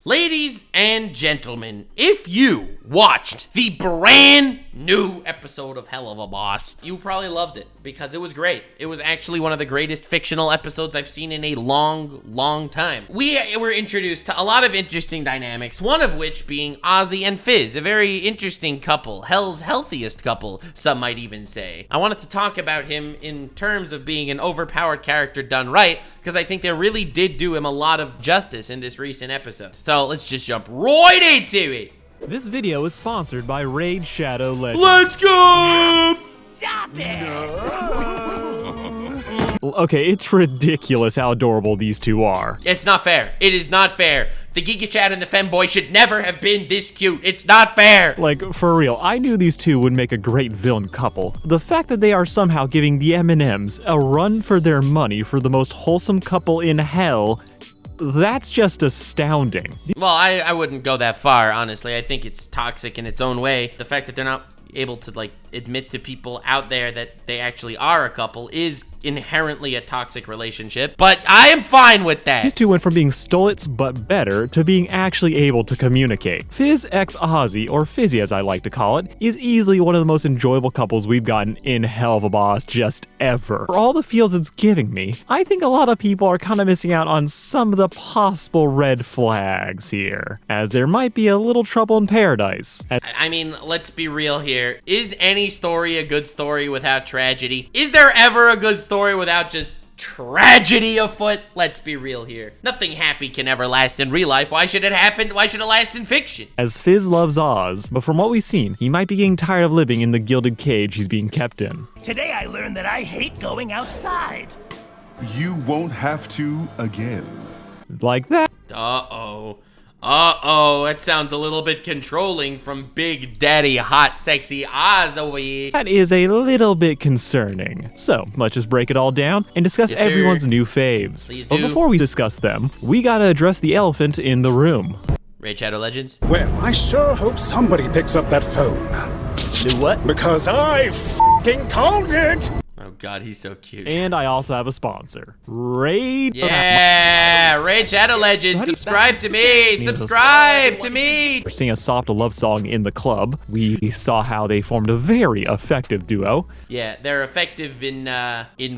Ladies and gentlemen, if you watched the brand new episode of Helluva Boss, you probably loved it because it was great. It was actually one of the greatest fictional episodes I've seen in a long time. We were introduced to a lot of interesting dynamics, one of which being Ozzie and Fizz, a very interesting couple, hell's healthiest couple, some might even say. I wanted to talk about him in terms of being an overpowered character done right, because I think they really did do him a lot of justice in this recent episode. So let's just jump right into it. This video is sponsored by Raid Shadow Legends. Let's go! Stop it! Okay, it's ridiculous how adorable these two are. It's not fair. It is not fair. The Giga Chad and the Femboy should never have been this cute. It's not fair. Like, for real, I knew these two would make a great villain couple. The fact that they are somehow giving the M&Ms a run for their money for the most wholesome couple in hell, that's just astounding. Well, I wouldn't go that far, honestly. I think it's toxic in its own way. The fact that they're not able to, like, admit to people out there that they actually are a couple is inherently a toxic relationship, but I am fine with that. These two went from being stolets but better to being actually able to communicate. Fizz x Ozzy, or Fizzy as I like to call it, is easily one of the most enjoyable couples we've gotten in Helluva Boss just ever. For all the feels it's giving me, I think a lot of people are kind of missing out on some of the possible red flags here, as there might be a little trouble in paradise. I mean, let's be real here. Is any story a good story without tragedy? Is there ever a good story without just tragedy afoot? Let's be real here. Nothing happy can ever last in real life. Why should it happen? Why should it last in fiction? As Fizz loves Oz, but from what we've seen, he might be getting tired of living in the gilded cage he's being kept in. Today I learned that I hate going outside. You won't have to again. Like that. Uh-oh, that sounds a little bit controlling from Big Daddy Hot Sexy Oz over here. That is a little bit concerning. So, let's just break it all down and discuss everyone's new faves. Please do. But before we discuss them, we gotta address the elephant in the room. Raid Shadow Legends? Well, I sure hope somebody picks up that phone. Do what? Because I f***ing called it! Oh god, he's so cute. And I also have a sponsor. Raid. Yeah, Raid Shadow Legends, subscribe to me, subscribe to me. We're seeing a soft love song in the club. We saw how they formed a very effective duo. Yeah, they're effective in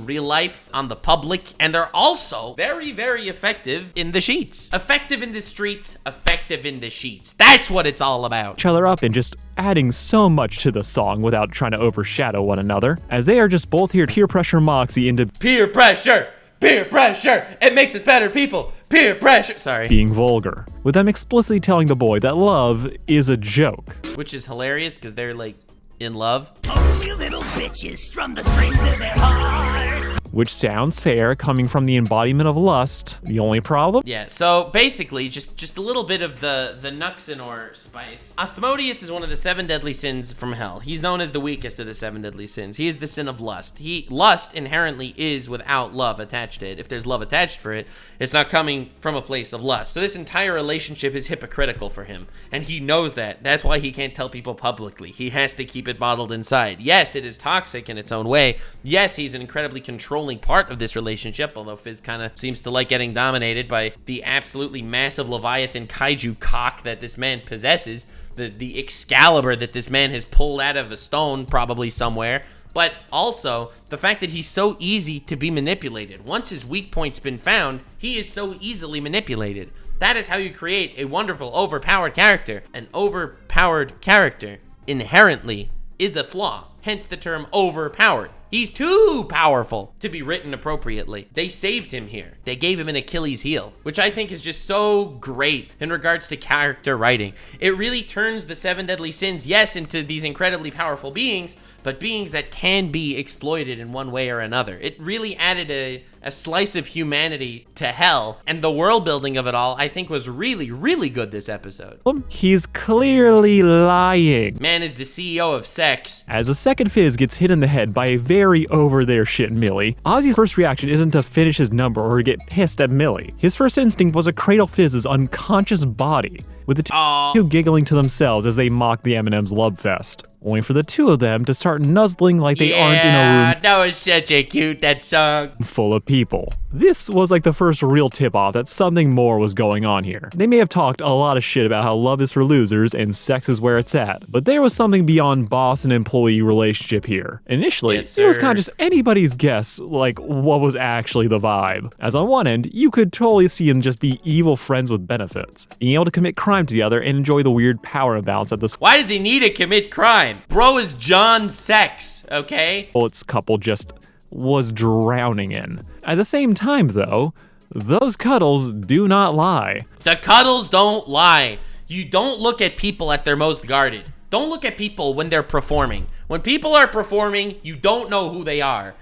real life, on the public, and they're also very effective in the sheets. Effective in the streets, effective in the sheets. That's what it's all about. Each other up and just adding so much to the song without trying to overshadow one another, as they are just both here to peer pressure Moxie into peer pressure, it makes us better people, peer pressure, sorry. Being vulgar, with them explicitly telling the boy that love is a joke. Which is hilarious because they're like in love. Only little bitches strum the strings of their hearts. Which sounds fair coming from the embodiment of lust. The only problem? Yeah, so basically, just a little bit of the Nuxanor spice. Asmodeus is one of the 7 deadly sins from hell. He's known as the weakest of the 7 deadly sins. He is the sin of lust. Lust inherently is without love attached to it. If there's love attached for it, it's not coming from a place of lust. So this entire relationship is hypocritical for him, and he knows that. That's why he can't tell people publicly. He has to keep it bottled inside. Yes, it is toxic in its own way. Yes, he's an incredibly controlling part of this relationship, although Fizz kind of seems to like getting dominated by the absolutely massive Leviathan kaiju cock that this man possesses, the Excalibur that this man has pulled out of a stone probably somewhere, but also the fact that he's so easy to be manipulated. Once his weak point's been found, he is so easily manipulated. That is how you create a wonderful overpowered character. An overpowered character inherently is a flaw, hence the term overpowered. He's too powerful to be written appropriately. They saved him here. They gave him an Achilles heel, which I think is just so great in regards to character writing. It really turns the 7 deadly sins, yes, into these incredibly powerful beings, but beings that can be exploited in one way or another. It really added a slice of humanity to hell, and the world building of it all, I think, was really good this episode. He's clearly lying. Man is the CEO of sex. As a second Fizz gets hit in the head by a very over there shit Millie, Ozzy's first reaction isn't to finish his number or to get pissed at Millie. His first instinct was to cradle Fizz's unconscious body, with the two giggling to themselves as they mock the M&M's love fest, only for the two of them to start nuzzling like they aren't in a room that was such a cute, that song. full of people. This was like the first real tip-off that something more was going on here. They may have talked a lot of shit about how love is for losers and sex is where it's at, but there was something beyond boss and employee relationship here. Initially, Yes, it was sir. kind of just anybody's guess, like, what was actually the vibe. As on one end, you could totally see them just be evil friends with benefits, being able to commit crime together and enjoy the weird power imbalance at the Why does he need to commit crime? Bro is John Sex, okay? Its couple just was drowning in. At the same time, though, those cuddles do not lie. The cuddles don't lie. You don't look at people at their most guarded. Don't look at people when they're performing. When people are performing, you don't know who they are.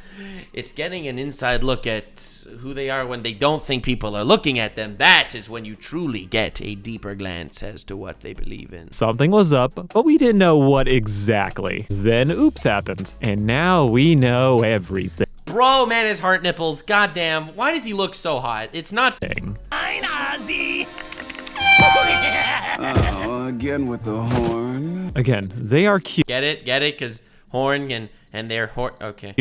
It's getting an inside look at who they are when they don't think people are looking at them. That is when you truly get a deeper glance as to what they believe in. Something was up, but we didn't know what exactly. Then oops happened, and now we know everything. Bro, man, his heart nipples. Goddamn, why does he look so hot? It's not. I'm Ozzy. Oh, again with the horn. Again, they are cute Get it? Get it? Because horn and they're horn. Okay.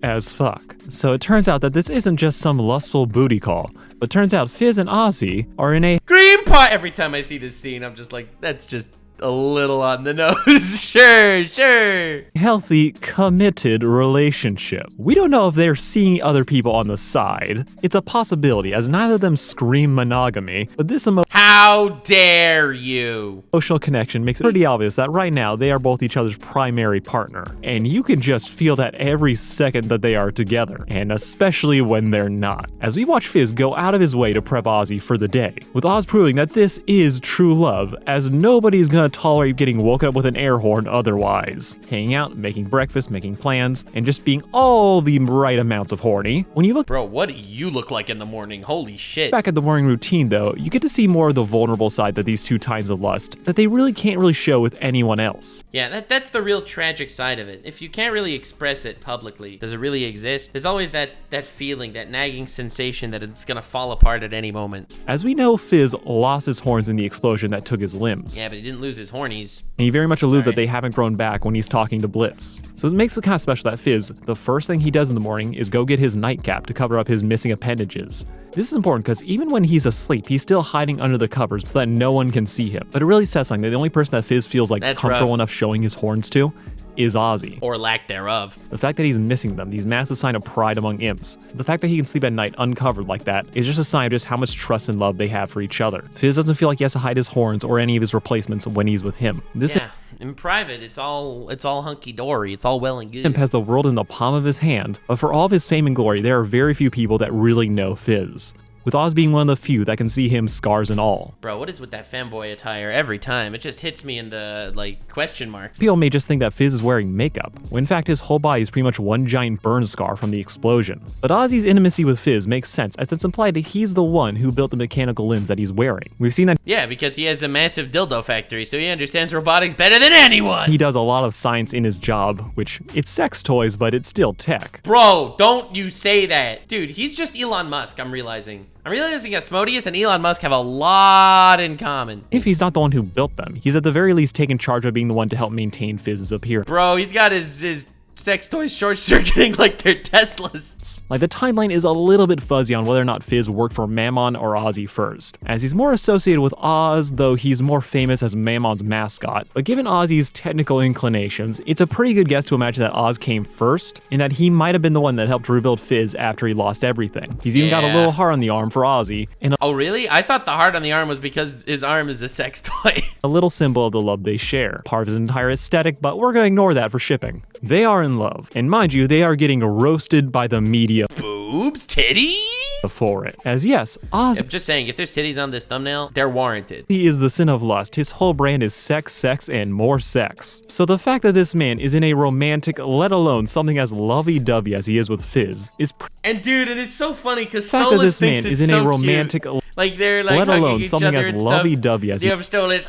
as fuck. So it turns out that this isn't just some lustful booty call, but turns out Fizz and Ozzy are in a Green pie. Every time I see this scene, I'm just like, that's just a little on the nose. Sure. healthy, committed relationship. We don't know if they're seeing other people on the side. It's a possibility, as neither of them scream monogamy, but this How dare you? emotional connection makes it pretty obvious that right now they are both each other's primary partner, and you can just feel that every second that they are together, and especially when they're not. As we watch Fizz go out of his way to prep Ozzy for the day, with Oz proving that this is true love, as nobody's gonna tolerate getting woken up with an air horn otherwise. Hanging out, making breakfast, making plans, and just being all the right amounts of horny. When you look Bro, what do you look like in the morning? Holy shit. back at the morning routine, though, you get to see more of the vulnerable side that these two kinds of lust that they really can't really show with anyone else. Yeah, that's the real tragic side of it. If you can't really express it publicly, does it really exist? There's always that feeling, that nagging sensation that it's gonna fall apart at any moment. As we know, Fizz lost his horns in the explosion that took his limbs. Yeah, but he didn't lose his hornies. And he very much alludes Sorry. that they haven't grown back when he's talking to Blitz. So it makes it kind of special that Fizz, the first thing he does in the morning is go get his nightcap to cover up his missing appendages. This is important because even when he's asleep, he's still hiding under the covers so that no one can see him. But it really says something that the only person that Fizz feels like That's comfortable rough. enough showing his horns to is Ozzy. Or lack thereof. The fact that he's missing them, these massive sign of pride among imps. The fact that he can sleep at night uncovered like that is just a sign of just how much trust and love they have for each other. Fizz doesn't feel like he has to hide his horns or any of his replacements when he's with him. This Yeah, in private, it's all hunky-dory. It's all well and good. imp has the world in the palm of his hand, but for all of his fame and glory, there are very few people that really know Fizz. With Oz being one of the few that can see him scars and all. Bro, what is with that fanboy attire every time? It just hits me in the, question mark. People may just think that Fizz is wearing makeup, when in fact his whole body is pretty much one giant burn scar from the explosion. But Ozzy's intimacy with Fizz makes sense, as it's implied that he's the one who built the mechanical limbs that he's wearing. We've seen that Yeah, because he has a massive dildo factory, so he understands robotics better than anyone. he does a lot of science in his job, which it's sex toys, but it's still tech. Bro, don't you say that. Dude, he's just Elon Musk, I'm realizing Asmodeus and Elon Musk have a lot in common. If he's not the one who built them, he's at the very least taken charge of being the one to help maintain Fizz's appearance. Bro, he's got his sex toys short-circuiting like they're Teslas. Like, the timeline is a little bit fuzzy on whether or not Fizz worked for Mammon or Ozzy first, as he's more associated with Oz, though he's more famous as Mammon's mascot. But given Ozzy's technical inclinations, it's a pretty good guess to imagine that Oz came first, and that he might have been the one that helped rebuild Fizz after he lost everything. He's even got a Yeah. little heart on the arm for Ozzy, and Oh, really? I thought the heart on the arm was because his arm is a sex toy. a little symbol of the love they share. Part of his entire aesthetic, but we're gonna ignore that for shipping. They are in love, and mind you, they are getting roasted by the media Boobs? Titty? for it. As yes, Ozzy I'm just saying, if there's titties on this thumbnail, they're warranted. is the sin of lust. His whole brand is sex, sex, and more sex. So the fact that this man is in a romantic, let alone something as lovey-dovey as he is with Fizz, is And dude, and it's so funny because the fact that Stolas this man thinks is it's in so a romantic, cute. Like they're like let hugging alone each something other as and stuff. lovey-dovey as You have Stolas.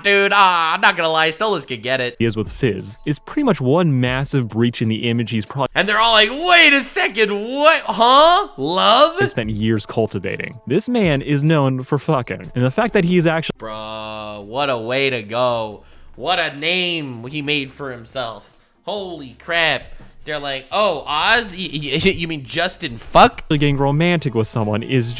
Dude, I'm not gonna lie, Stolas could get it. he is with Fizz, is pretty much one massive breach in the image he's probably And they're all like, wait a second, what? Huh? Love? spent years cultivating. This man is known for fucking, and the fact that he's actually Bro, what a way to go. What a name he made for himself. Holy crap. they're like, oh, Oz, you mean Justin fuck? Getting romantic with someone is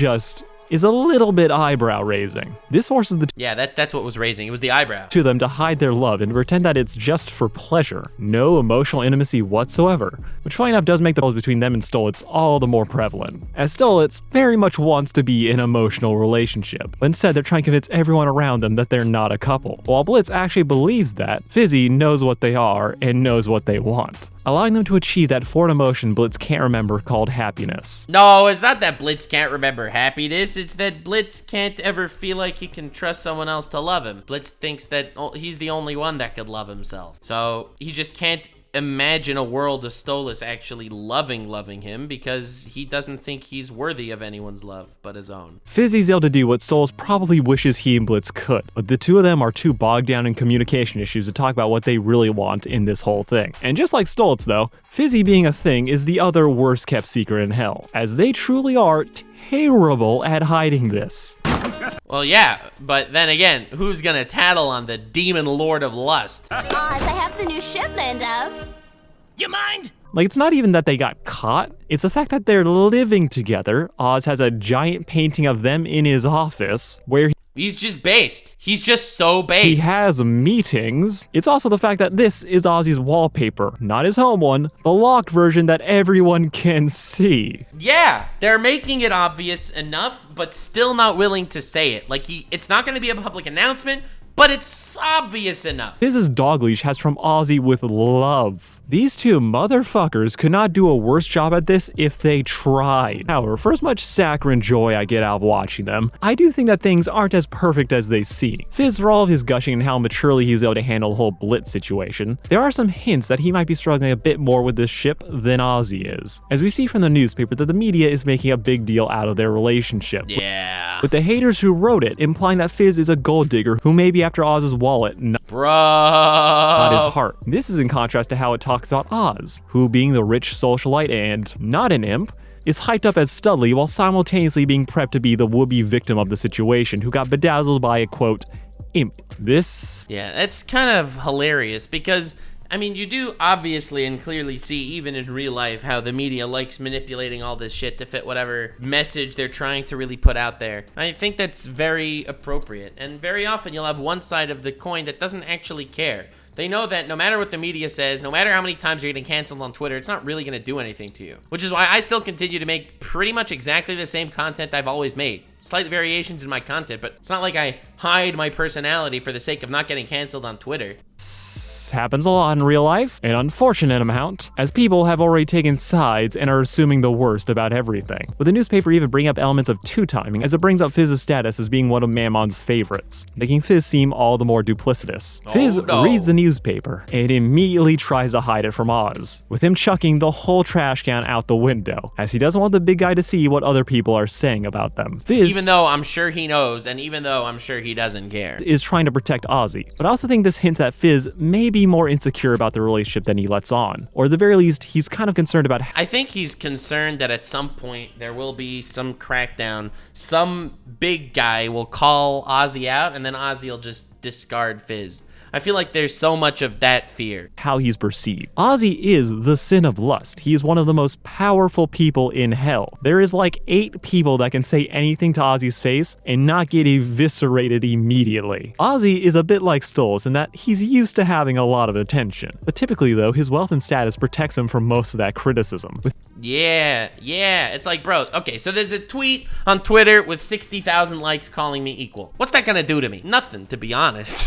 a little bit eyebrow raising. This forces the Yeah, that's what was raising. It was the eyebrow. to them to hide their love and pretend that it's just for pleasure. No emotional intimacy whatsoever, which funny enough does make the buzz between them and Stolitz all the more prevalent, as Stolitz very much wants to be in an emotional relationship, but instead they're trying to convince everyone around them that they're not a couple. While Blitz actually believes that, Fizzy knows what they are and knows what they want, allowing them to achieve that foreign emotion Blitz can't remember called happiness. No, it's not that Blitz can't remember happiness. It's that Blitz can't ever feel like he can trust someone else to love him. Blitz thinks that he's the only one that could love himself. So he just can't imagine a world of Stolas actually loving him because he doesn't think he's worthy of anyone's love but his own. Fizzy's able to do what Stolas probably wishes he and Blitz could, but the two of them are too bogged down in communication issues to talk about what they really want in this whole thing. And just like Stolitz though, Fizzy being a thing is the other worst kept secret in hell, as they truly are terrible at hiding this. Well, yeah, but then again, who's gonna tattle on the demon lord of lust? Oz, I have the new shipment of... You mind? Like, it's not even that they got caught, it's the fact that they're living together. Oz has a giant painting of them in his office, where He's just based. He's just so based. he has meetings. It's also the fact that this is Ozzy's wallpaper, not his home one, the locked version that everyone can see. Yeah, they're making it obvious enough, but still not willing to say it. Like, it's not going to be a public announcement, but it's obvious enough. Fizz's dog leash has from Ozzy with love. These two motherfuckers could not do a worse job at this if they tried. However, for as much saccharine joy I get out of watching them, I do think that things aren't as perfect as they seem. Fizz, for all of his gushing and how maturely he's able to handle the whole Blitz situation, there are some hints that he might be struggling a bit more with this ship than Ozzy is, as we see from the newspaper that the media is making a big deal out of their relationship. Yeah. With the haters who wrote it implying that Fizz is a gold digger who may be after Oz's wallet, not his heart. This is in contrast to how it talks about Oz, who, being the rich socialite and not an imp, is hyped up as Studley while simultaneously being prepped to be the would-be victim of the situation who got bedazzled by a, quote, imp. This... Yeah, that's kind of hilarious because, I mean, you do obviously and clearly see, even in real life, how the media likes manipulating all this shit to fit whatever message they're trying to really put out there. I think that's very appropriate, and very often you'll have one side of the coin that doesn't actually care. They know that no matter what the media says, no matter how many times you're getting canceled on Twitter, it's not really going to do anything to you. Which is why I still continue to make pretty much exactly the same content I've always made. Slight variations in my content, but it's not like I hide my personality for the sake of not getting canceled on Twitter. happens a lot in real life, an unfortunate amount, as people have already taken sides and are assuming the worst about everything. With the newspaper even bring up elements of two-timing, as it brings up Fizz's status as being one of Mammon's favorites, making Fizz seem all the more duplicitous. Fizz reads the newspaper and immediately tries to hide it from Oz, with him chucking the whole trash can out the window, as he doesn't want the big guy to see what other people are saying about them. Fizz, even though I'm sure he knows, and even though I'm sure he doesn't care, is trying to protect Ozzy, but I also think this hints at Fizz may be more insecure about the relationship than he lets on, or at the very least, he's kind of concerned about. I think he's concerned that at some point there will be some crackdown, some big guy will call Ozzy out, and then Ozzy will just discard Fizz. I feel like there's so much of that fear. How he's perceived. Ozzy is the sin of lust. He is one of the most powerful people in hell. There is like 8 people that can say anything to Ozzy's face and not get eviscerated immediately. Ozzy is a bit like Stolas in that he's used to having a lot of attention. But typically though, his wealth and status protects him from most of that criticism. Yeah, it's like, bro, okay, so there's a tweet on Twitter with 60,000 likes calling me equal. What's that gonna do to me? Nothing, to be honest.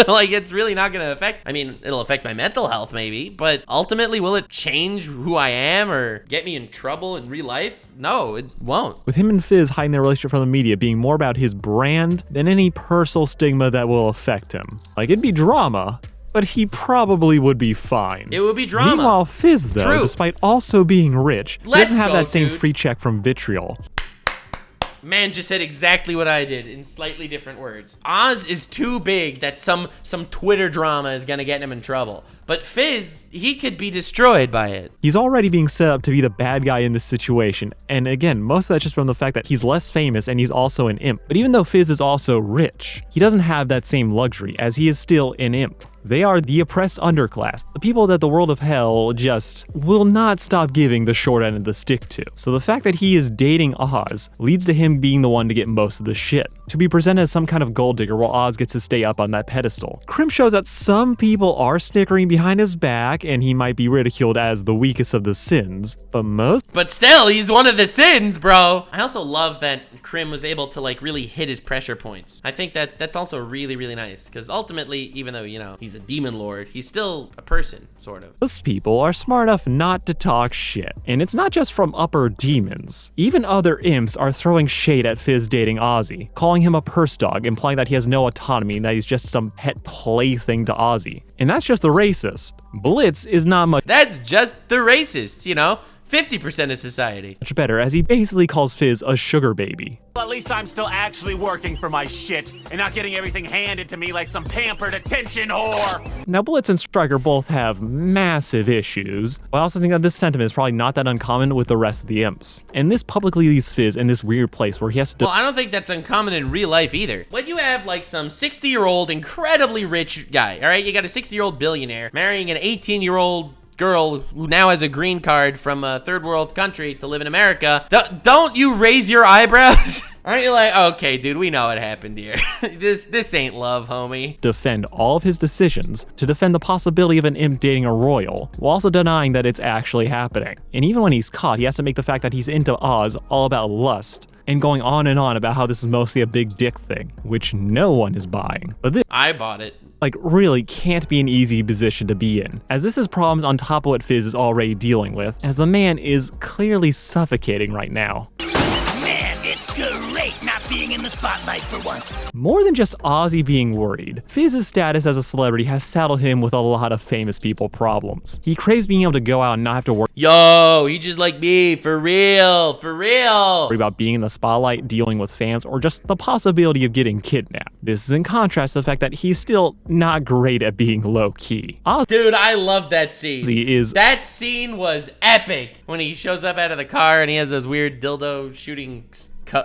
Like, it's really not gonna affect, I mean, it'll affect my mental health maybe, but ultimately, will it change who I am or get me in trouble in real life? No, it won't. With him and Fizz hiding their relationship from the media being more about his brand than any personal stigma that will affect him. Like, it'd be drama, but he probably would be fine. It would be drama. Meanwhile, Fizz, though, True. despite also being rich, Let's doesn't have go, that same dude. free check from vitriol. Man just said exactly what I did in slightly different words. Oz is too big that some Twitter drama is gonna get him in trouble. but Fizz, he could be destroyed by it. He's already being set up to be the bad guy in this situation, and again, most of that's just from the fact that he's less famous and he's also an imp. But even though Fizz is also rich, he doesn't have that same luxury, as he is still an imp. They are the oppressed underclass, the people that the world of hell just will not stop giving the short end of the stick to. So the fact that he is dating Oz leads to him being the one to get most of the shit, to be presented as some kind of gold digger while Oz gets to stay up on that pedestal. Crim shows that some people are snickering behind his back and he might be ridiculed as the weakest of the sins, but still, he's one of the sins, bro. I also love that Crim was able to like really hit his pressure points. I think that that's also really, really nice, because ultimately, even though, you know, he's a demon lord, he's still a person, sort of. Those people are smart enough not to talk shit. And it's not just from upper demons. Even other imps are throwing shade at Fizz dating Ozzy, calling him a purse dog, implying that he has no autonomy and that he's just some pet plaything to Ozzy. And that's just the racist. Blitz is not much That's just the racists, you know? 50% of society. better, as he basically calls Fizz a sugar baby. At least I'm still actually working for my shit and not getting everything handed to me like some pampered attention whore. Now, Blitz and Striker both have massive issues, but I also think that this sentiment is probably not that uncommon with the rest of the imps. And this publicly leaves Fizz in this weird place where he has to Well, I don't think that's uncommon in real life either. When you have like some 60-year-old incredibly rich guy, all right? You got a 60-year-old billionaire marrying an 18-year-old girl who now has a green card from a third world country to live in America. Don't you raise your eyebrows? Aren't you like, okay, dude, we know what happened here. This ain't love, homie. defend all of his decisions, to defend the possibility of an imp dating a royal, while also denying that it's actually happening. And even when he's caught, he has to make the fact that he's into Oz all about lust, and going on and on about how this is mostly a big dick thing, which no one is buying. But this, I bought it. like, really can't be an easy position to be in, as this is problems on top of what Fizz is already dealing with, as the man is clearly suffocating right now. Man, it's great not being in the spotlight for once. More than just Ozzy being worried, Fizz's status as a celebrity has saddled him with a lot of famous people problems. He craves being able to go out and not have to worry Yo, he just like me, for real, for real. about being in the spotlight, dealing with fans, or just the possibility of getting kidnapped. This is in contrast to the fact that he's still not great at being low-key. Dude, I love that scene. That scene was epic when he shows up out of the car and he has those weird dildo shooting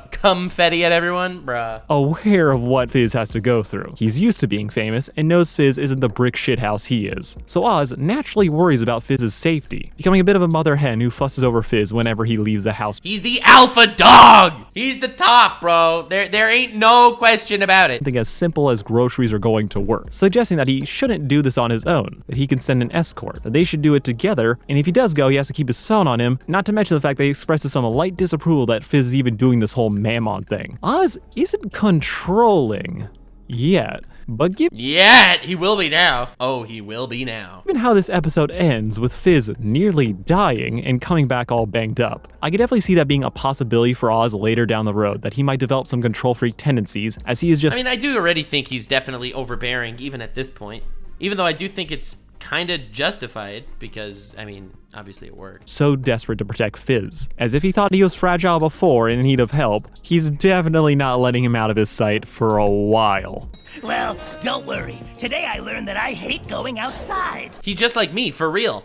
confetti at everyone, bruh. aware of what Fizz has to go through. He's used to being famous and knows Fizz isn't the brick shithouse he is. So Oz naturally worries about Fizz's safety, becoming a bit of a mother hen who fusses over Fizz whenever he leaves the house. He's the alpha dog. He's the top, bro. There ain't no question about it. Something as simple as groceries or going to work, suggesting that he shouldn't do this on his own, that he can send an escort, that they should do it together, and if he does go, he has to keep his phone on him, not to mention the fact that he expresses some light disapproval that Fizz is even doing this whole mammon thing. Oz isn't controlling yet, but Yet, he will be now. Oh, he will be now. given how this episode ends with Fizz nearly dying and coming back all banged up, I could definitely see that being a possibility for Oz later down the road, that he might develop some control freak tendencies, as he is just I mean, I do already think he's definitely overbearing, even at this point. Even though I do think it's kind of justified, because, I mean, obviously it worked. so desperate to protect Fizz. As if he thought he was fragile before and in need of help, he's definitely not letting him out of his sight for a while. Well, don't worry. Today I learned that I hate going outside. He's just like me, for real.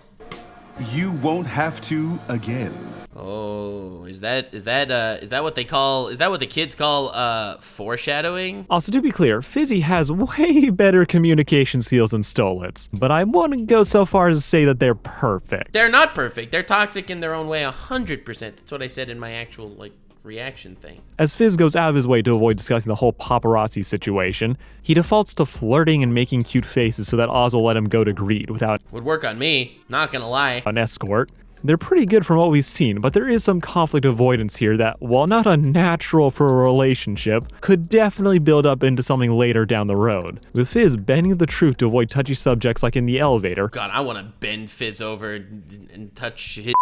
You won't have to again. Oh, is that what they call, is that what the kids call, foreshadowing? Also, to be clear, Fizzy has way better communication skills than Stolitz, but I wouldn't go so far as to say that they're perfect. They're not perfect. They're toxic in their own way, 100%. That's what I said in my actual, like, reaction thing. As Fizz goes out of his way to avoid discussing the whole paparazzi situation, he defaults to flirting and making cute faces so that Oz will let him go to Greed without Would work on me, not gonna lie. an escort. They're pretty good from what we've seen, but there is some conflict avoidance here that, while not unnatural for a relationship, could definitely build up into something later down the road. With Fizz bending the truth to avoid touchy subjects like in the elevator, God, I wanna bend Fizz over and touch his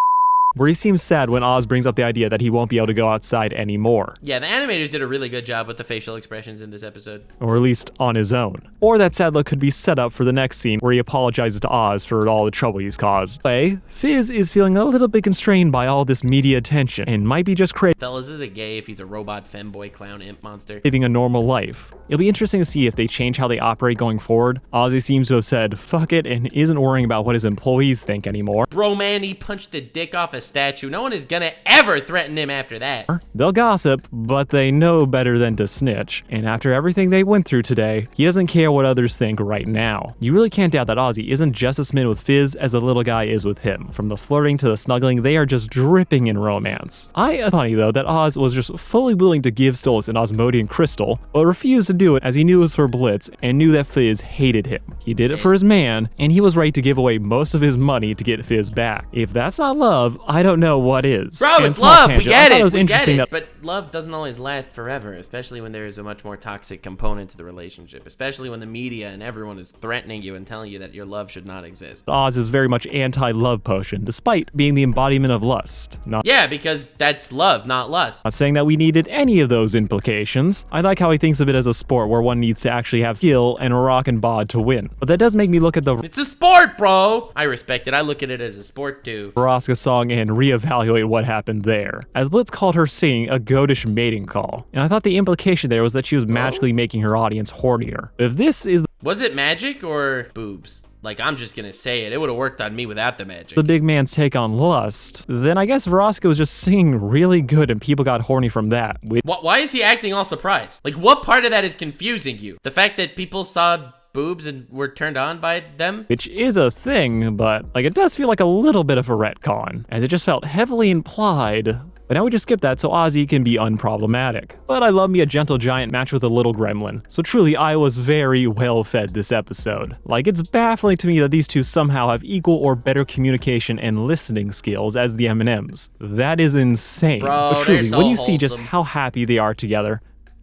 where he seems sad when Oz brings up the idea that he won't be able to go outside anymore. Yeah, the animators did a really good job with the facial expressions in this episode. Or at least on his own. Or that sad look could be set up for the next scene where he apologizes to Oz for all the trouble he's caused. Anyway, Fizz is feeling a little bit constrained by all this media attention and might be just Fellas, is it gay if he's a robot femboy clown imp monster? living a normal life. It'll be interesting to see if they change how they operate going forward. Ozzy seems to have said fuck it and isn't worrying about what his employees think anymore. Bro, man, he punched the dick off a statue. No one is gonna ever threaten him after that. They'll gossip, but they know better than to snitch. And after everything they went through today, he doesn't care what others think right now. You really can't doubt that Ozzy isn't just as smitten with Fizz as the little guy is with him. From the flirting to the snuggling, they are just dripping in romance. It's funny though that Oz was just fully willing to give Stolas an Asmodean crystal, but refused to do it as he knew it was for Blitz and knew that Fizz hated him. He did it for his man, and he was ready to give away most of his money to get Fizz back. If that's not love, I don't know what is. Bro, it's love. We get it. We get it. But love doesn't always last forever, especially when there is a much more toxic component to the relationship, especially when the media and everyone is threatening you and telling you that your love should not exist. Oz is very much anti-love potion, despite being the embodiment of lust. Yeah, because that's love, not lust. Not saying that we needed any of those implications. I like how he thinks of it as a sport where one needs to actually have skill and a rock and bod to win. But that does make me look at the It's a sport, bro! I respect it. I look at it as a sport too. Vraska song and reevaluate what happened there, as Blitz called her singing a goatish mating call. And I thought the implication there was that she was magically making her audience hornier. If this is Was it magic or boobs? Like, I'm just gonna say it. It would have worked on me without the magic. the big man's take on lust, then I guess Vraska was just singing really good and people got horny from that. Why is he acting all surprised? Like, what part of that is confusing you? The fact that people saw boobs and were turned on by them? Which is a thing, but like it does feel like a little bit of a retcon, as it just felt heavily implied. But now we just skip that so Ozzy can be unproblematic. But I love me a gentle giant match with a little gremlin. So truly, I was very well fed this episode. Like, it's baffling to me that these two somehow have equal or better communication and listening skills as the M&Ms. That is insane. Bro, but truly, they're so when you see just wholesome. how happy they are together,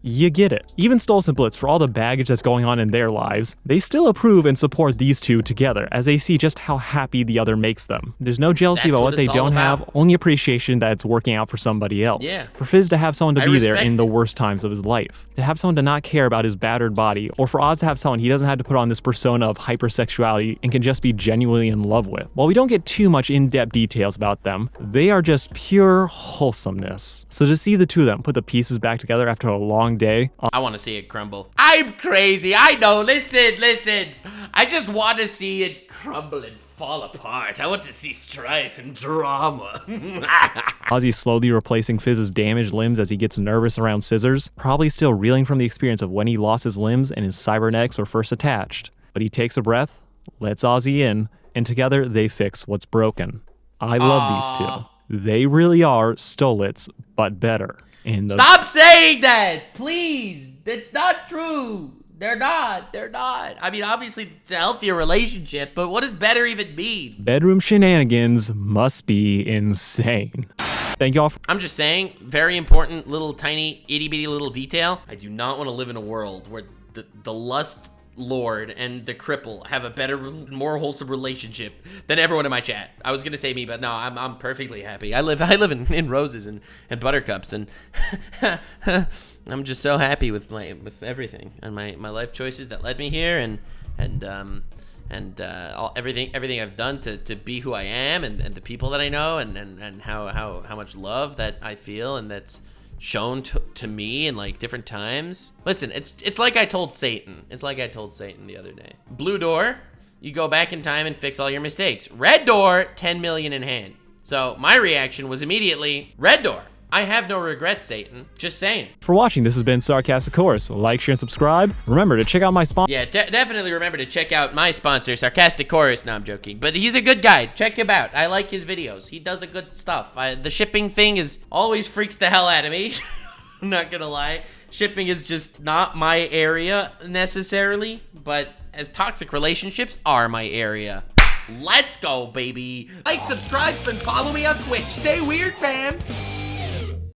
you get it. Even Stolas and Blitz, for all the baggage that's going on in their lives, they still approve and support these two together as they see just how happy the other makes them. There's no jealousy That's about what what they it's all don't about. have, only appreciation that it's working out for somebody else. Yeah. For Fizz to have someone to I be there respect in the it. worst times of his life. To have someone to not care about his battered body, or for Oz to have someone he doesn't have to put on this persona of hypersexuality and can just be genuinely in love with. While we don't get too much in-depth details about them, they are just pure wholesomeness. So to see the two of them put the pieces back together after a long day, I want to see it crumble. I'm crazy. I know. Listen. I just want to see it crumble and fall apart. I want to see strife and drama. Ozzy slowly replacing Fizz's damaged limbs as he gets nervous around scissors, probably still reeling from the experience of when he lost his limbs and his cybernetics were first attached. But he takes a breath, lets Ozzy in, and together they fix what's broken. I love these two. They really are Stolitz, but better. Stop saying that, please. That's not true. They're not. I mean, obviously, it's a healthier relationship, but what does better even mean? bedroom shenanigans must be insane. Thank y'all for I'm just saying, very important little tiny itty bitty little detail. I do not want to live in a world where the lust lord and the cripple have a better, more wholesome relationship than everyone in my chat. I was gonna say me, but no, I'm perfectly happy. I live in roses and buttercups, and I'm just so happy with everything and my life choices that led me here, and everything I've done to be who I am, and the people that I know, and how much love that I feel and that's shown to me in like different times. Listen, it's like I told Satan. It's like I told Satan the other day. Blue door, you go back in time and fix all your mistakes. Red door, 10 million in hand. So my reaction was immediately, red door. I have no regrets, Satan. Just saying. for watching. This has been Sarcastic Chorus. Like, share, and subscribe. Remember to check out my sponsor. Yeah, definitely remember to check out my sponsor, Sarcastic Chorus. No, I'm joking. But he's a good guy. Check him out. I like his videos. He does a good stuff. The shipping thing always freaks the hell out of me. I'm not gonna lie. Shipping is just not my area necessarily, but as toxic relationships are my area. Let's go, baby. Like, subscribe, and follow me on Twitch. Stay weird, fam.